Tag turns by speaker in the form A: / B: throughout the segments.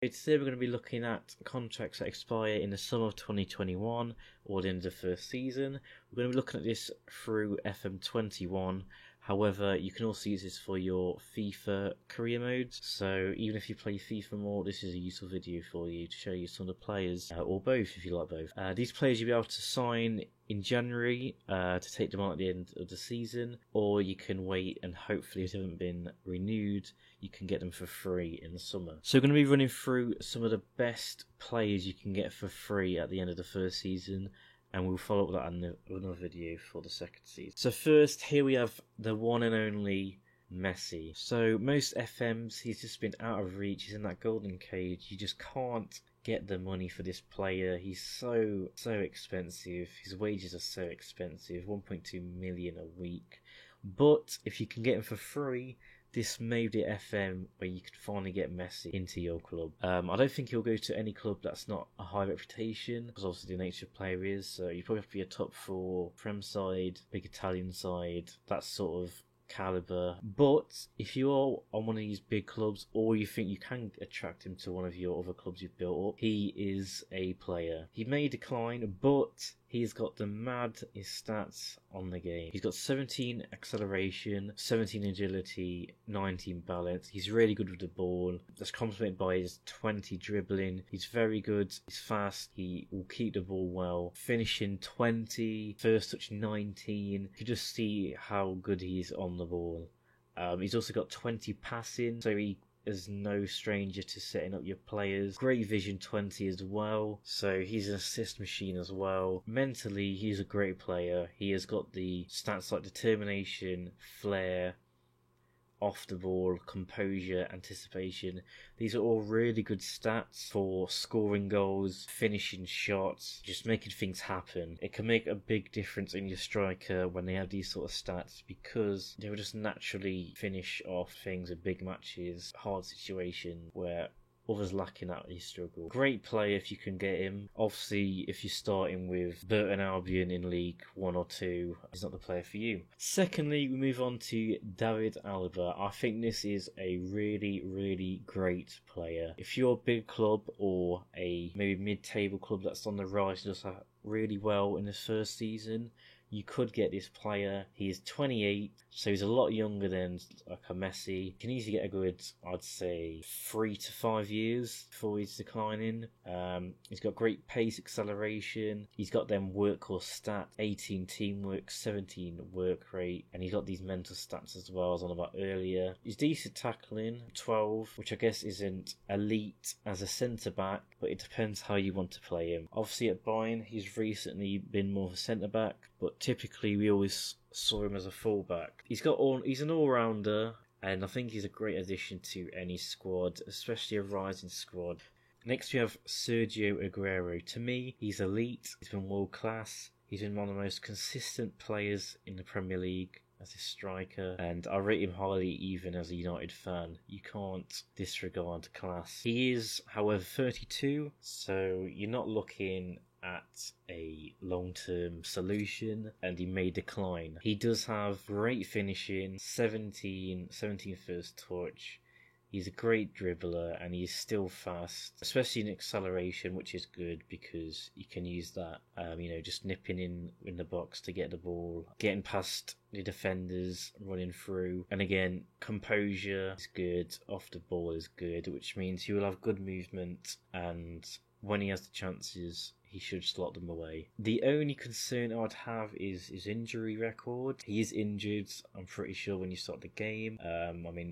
A: Today we're going to be looking at contracts that expire in the summer of 2021 or the end of the first season. We're going to be looking at this through FM21. However, you can also use this for your FIFA career modes. So even if you play FIFA more, this is a useful video for you to show you some of the players, or both if you like both. These players you'll be able to sign in January to take them on at the end of the season, or you can wait and hopefully if they haven't been renewed, you can get them for free in the summer. So we're going to be running through some of the best players you can get for free at the end of the first season, and we'll follow up that in another video for the second season. So first, here we have the one and only Messi. So most FMs, he's just been out of reach. He's in that golden cage. You just can't get the money for this player. He's so expensive. His wages are so expensive, 1.2 million a week. But if you can get him for free, this may be the FM where you could finally get Messi into your club. I don't think he'll go to any club that's not a high reputation, because obviously the nature of player is. So you probably have to be a top 4 Prem side, big Italian side, that sort of caliber. But if you are on one of these big clubs, or you think you can attract him to one of your other clubs you've built up, he is a player. He may decline, but he's got the maddest stats on the game. He's got 17 acceleration, 17 agility, 19 balance. He's really good with the ball. That's complemented by his 20 dribbling. He's very good. He's fast. He will keep the ball well. Finishing 20, first touch 19. You can just see how good he is on the ball. He's also got 20 passing, so he is no stranger to setting up your players. Great vision 20 as well, so he's an assist machine as well. Mentally, he's a great player. He has got the stats like determination, flair, off the ball, composure, anticipation. These are all really good stats for scoring goals, finishing shots, just making things happen. It can make a big difference in your striker when they have these sort of stats, because they will just naturally finish off things in big matches, hard situations where others lacking that he struggle. Great player if you can get him. Obviously, if you're starting with Burton Albion in League 1 or 2, he's not the player for you. Secondly, we move on to David Alaba. I think this is a really great player. If you're a big club or a maybe mid-table club that's on the rise and does really well in his first season, you could get this player. He is 28, so he's a lot younger than like a Messi. You can easily get a good, I'd say, 3 to 5 years before he's declining. He's got great pace, acceleration. He's got them workhorse stats, 18 teamwork, 17 work rate, and he's got these mental stats as well, as I was on about earlier. He's decent tackling, 12, which I guess isn't elite as a centre-back, but it depends how you want to play him. Obviously at Bayern, he's recently been more of a centre-back, but typically we always saw him as a fullback. He's an all-rounder, and I think he's a great addition to any squad, especially a rising squad. Next we have Sergio Aguero. To me, he's elite. He's been world class. He's been one of the most consistent players in the Premier League as a striker, and I rate him highly even as a United fan. You can't disregard class. He is, however, 32, so you're not looking at a long-term solution, and he may decline. He does have great finishing, 17 first touch. He's a great dribbler, and he's still fast, especially in acceleration, which is good because you can use that, just nipping in the box to get the ball, getting past the defenders, running through. And again, composure is good, off the ball is good, which means he will have good movement, and when he has the chances, he should slot them away. The only concern I would have is his injury record. He is injured, I'm pretty sure, when you start the game.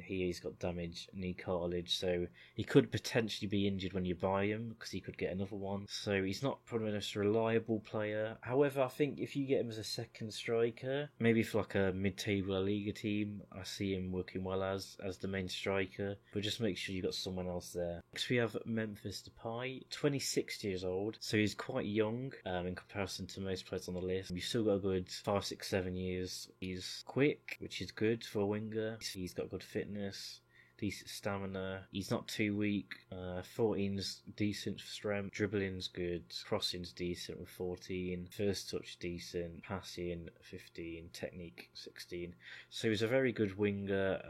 A: He's got damaged knee cartilage, so he could potentially be injured when you buy him, because he could get another one. So he's not probably the most reliable player. However, I think if you get him as a second striker, maybe for like a mid-table La Liga team, I see him working well as the main striker, but just make sure you've got someone else there. Next we have Memphis Depay, 26 years old, so he's quite young in comparison to most players on the list. You've still got a good 5, 6, 7 years. He's quick, which is good for a winger. He's got good fitness, decent stamina. He's not too weak. 14's decent for strength. Dribbling's good. Crossing's decent with 14. First touch decent. Passing 15. Technique 16. So he's a very good winger.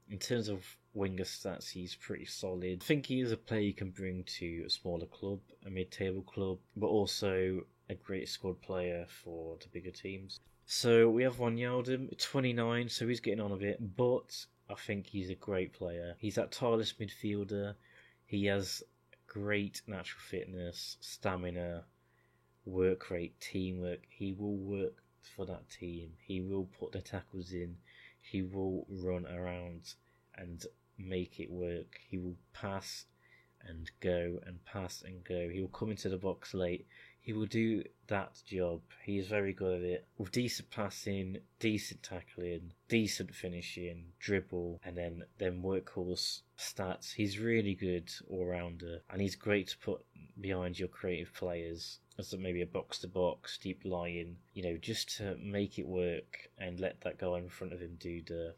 A: In terms of winger stats, he's pretty solid. I think he is a player you can bring to a smaller club, a mid-table club, but also a great squad player for the bigger teams. So we have Wijnaldum, 29, so he's getting on a bit, but I think he's a great player. He's that tireless midfielder. He has great natural fitness, stamina, work rate, teamwork. He will work for that team. He will put the tackles in. He will run around and make it work. He will pass and go and pass and go. He will come into the box late. He will do that job. He is very good at it. With decent passing, decent tackling, decent finishing, dribble, and then workhorse stats. He's really good all-rounder, and he's great to put behind your creative players as maybe a box-to-box, deep lying, just to make it work and let that guy in front of him do the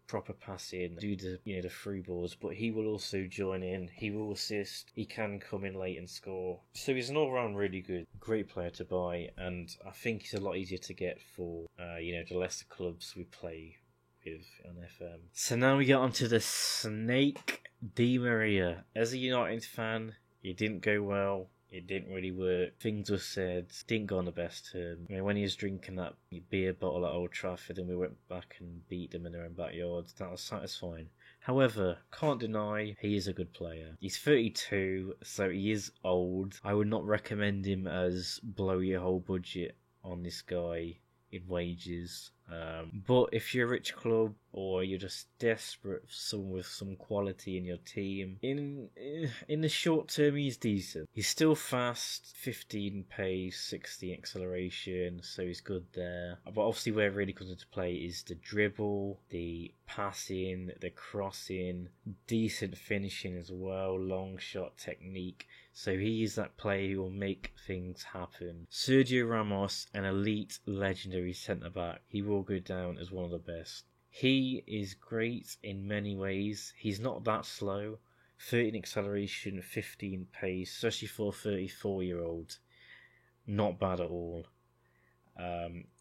A: proper passing, do the through balls, but he will also join in, he will assist, he can come in late and score. So he's an all-round really good, great player to buy, and I think he's a lot easier to get for, the lesser clubs we play with on FM. So now we get onto the Snake, Di Maria. As a United fan, it didn't go well. It didn't really work. Things were said. Didn't go on the best term. When he was drinking that beer bottle at Old Trafford and we went back and beat them in their own backyard, that was satisfying. However, can't deny he is a good player. He's 32, so he is old. I would not recommend him as blow your whole budget on this guy in wages. But if you're a rich club or you're just desperate for someone with some quality in your team, in the short term he's decent. He's still fast, 15 pace, 16 acceleration, so he's good there. But obviously where it really comes into play is the dribble, the passing, the crossing, decent finishing as well, long shot technique. So he is that player who will make things happen. Sergio Ramos, an elite, legendary centre-back. He will go down as one of the best. He is great in many ways. He's not that slow. 13 acceleration, 15 pace, especially for a 34-year-old. Not bad at all.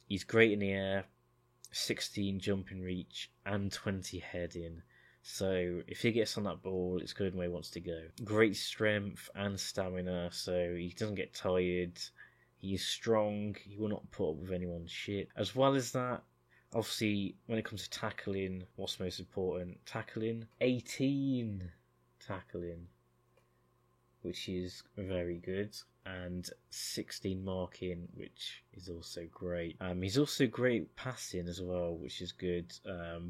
A: He's great in the air. 16 jumping reach and 20 heading. So if he gets on that ball, it's going where he wants to go. Great strength and stamina, so he doesn't get tired. He is strong. He will not put up with anyone's shit. As well as that, obviously, when it comes to tackling, what's most important? Tackling. 18 tackling, which is very good. And 16 marking, which is also great. He's also great passing as well, which is good.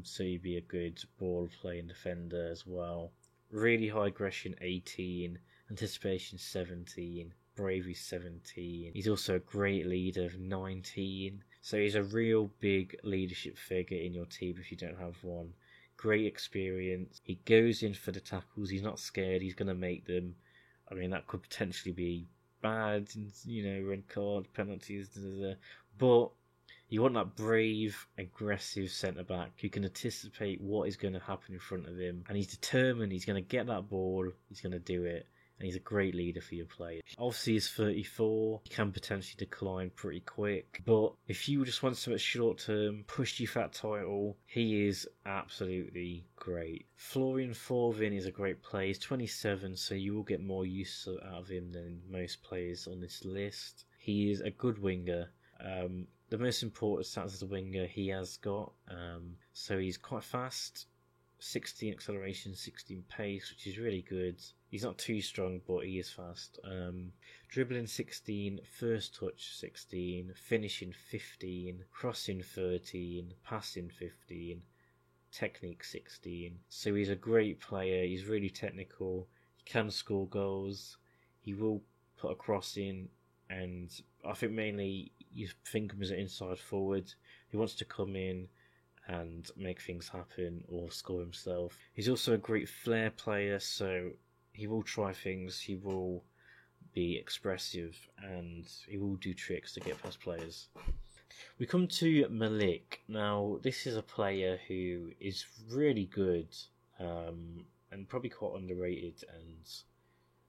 A: So he'd be a good ball playing defender as well. Really high aggression, 18. Anticipation, 17. Bravery, 17. He's also a great leader of 19. So he's a real big leadership figure in your team if you don't have one. Great experience. He goes in for the tackles. He's not scared. He's going to make them. I mean, that could potentially be bad, red card, penalties, but you want that brave, aggressive centre-back who can anticipate what is going to happen in front of him, and he's determined, he's going to get that ball, he's going to do it, and he's a great leader for your players. Obviously he's 34, he can potentially decline pretty quick, but if you just want something short term, push you for that title, he is absolutely great. Florian Thauvin is a great player. He's 27, so you will get more use out of him than most players on this list. He is a good winger. The most important stats as a winger he has got, so he's quite fast, 16 acceleration, 16 pace, which is really good. He's not too strong, but he is fast. Dribbling 16, first touch 16, finishing 15, crossing 13, passing 15, technique 16. So he's a great player. He's really technical. He can score goals. He will put a cross in, and I think mainly you think of him as an inside forward. He wants to come in and make things happen or score himself. He's also a great flair player, so he will try things, he will be expressive, and he will do tricks to get past players. We come to Milik. Now, this is a player who is really good, and probably quite underrated and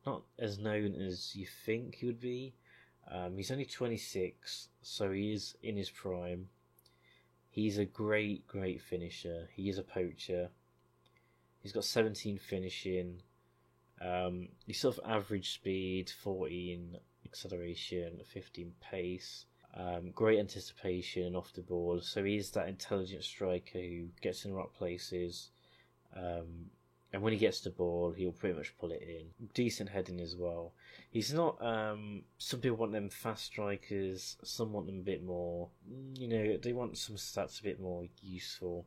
A: not as known as you think he would be. He's only 26, so he is in his prime. He's a great finisher. He is a poacher. He's got 17 finishing. He's sort of average speed, 14 acceleration, 15 pace. Great anticipation off the ball. So he's that intelligent striker who gets in the right places. And when he gets the ball, he'll pretty much pull it in. Decent heading as well. He's not. Some people want them fast strikers. Some want them a bit more. They want some stats a bit more useful.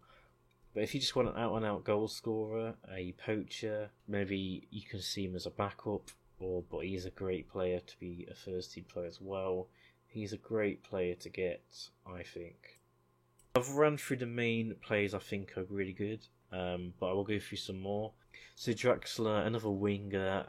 A: But if you just want an out-and-out goal scorer, a poacher, maybe you can see him as a backup. But he's a great player to be a first-team player as well. He's a great player to get, I think. I've run through the main players I think are really good. But I will go through some more. So Draxler, another winger,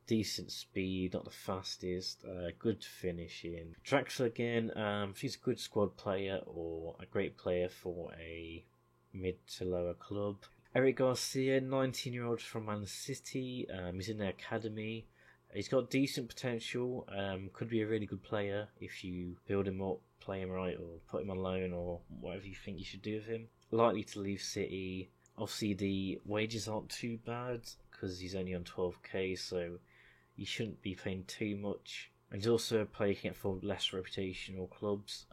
A: decent speed, not the fastest, good finishing. Draxler again, he's a good squad player or a great player for a mid to lower club. Eric Garcia, 19-year-old from Man City, he's in their academy. He's got decent potential, could be a really good player if you build him up, play him right, or put him on loan, or whatever you think you should do with him. Likely to leave City. Obviously, the wages aren't too bad because he's only on 12k, so you shouldn't be paying too much. And he's also playing for less reputational clubs,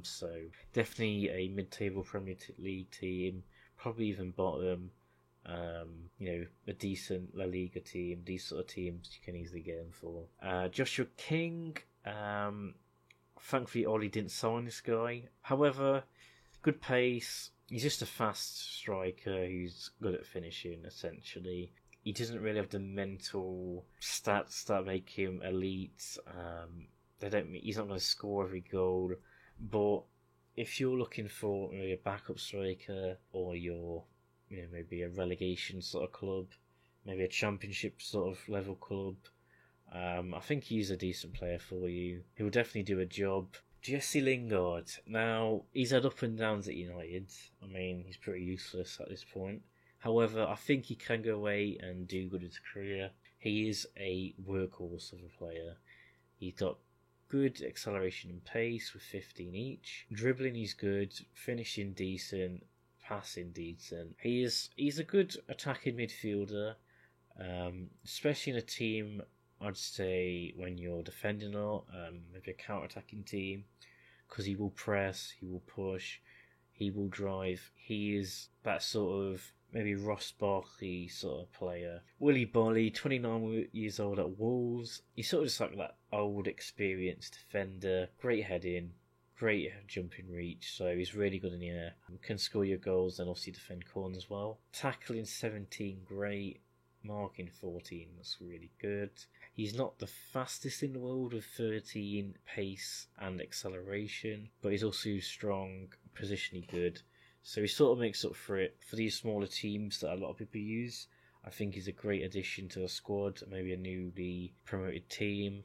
A: so definitely a mid-table Premier League team, probably even bottom. A decent La Liga team, these sort of teams you can easily get him for. Joshua King, thankfully Ollie didn't sign this guy. However, good pace. He's just a fast striker who's good at finishing, essentially. He doesn't really have the mental stats that make him elite. He's not going to score every goal. But if you're looking for maybe a backup striker, or you're maybe a relegation sort of club, maybe a championship sort of level club, I think he's a decent player for you. He'll definitely do a job. Jesse Lingard. Now, he's had up and downs at United. I mean, he's pretty useless at this point. However, I think he can go away and do good in his career. He is a workhorse of a player. He's got good acceleration and pace with 15 each. Dribbling, he's good. Finishing, decent. Passing, decent. He's a good attacking midfielder, especially in a team, I'd say, when you're defending a lot, maybe a counter-attacking team, because he will press, he will push, he will drive. He is that sort of maybe Ross Barkley sort of player. Willy Bolly, 29 years old at Wolves. He's sort of just like that old, experienced defender. Great heading, great jumping reach, so he's really good in the air. Can score your goals and obviously defend corners as well. Tackling 17, great. Marking 14, that's really good. He's not the fastest in the world with 13 pace and acceleration, but he's also strong, positionally good. So he sort of makes up for it for these smaller teams that a lot of people use. I think he's a great addition to a squad, maybe a newly promoted team,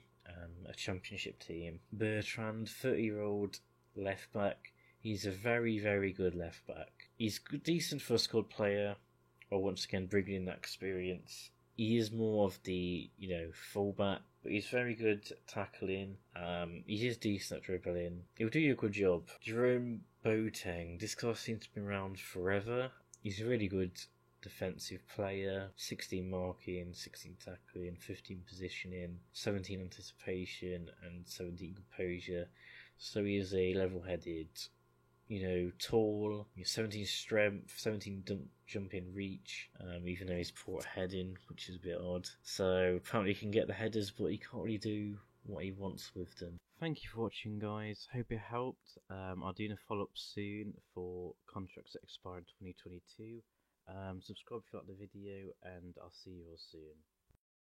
A: a championship team. Bertrand, 30-year-old left back. He's a very, very good left back. He's decent for a squad player, or once again bringing in that experience. He is more of the, fullback, but he's very good at tackling. He is decent at dribbling. He'll do you a good job. Jerome Boateng, this guy seems to be around forever. He's a really good defensive player. 16 marking, 16 tackling, 15 positioning, 17 anticipation, and 17 composure. So he is a level-headed, tall, 17 strength, 17 jumping reach, even though he's poor at heading, which is a bit odd. So apparently he can get the headers, but he can't really do what he wants with them. Thank you for watching, guys. Hope it helped. I'll do a follow-up soon for contracts that expire in 2022. Subscribe if you like the video, and I'll see you all soon.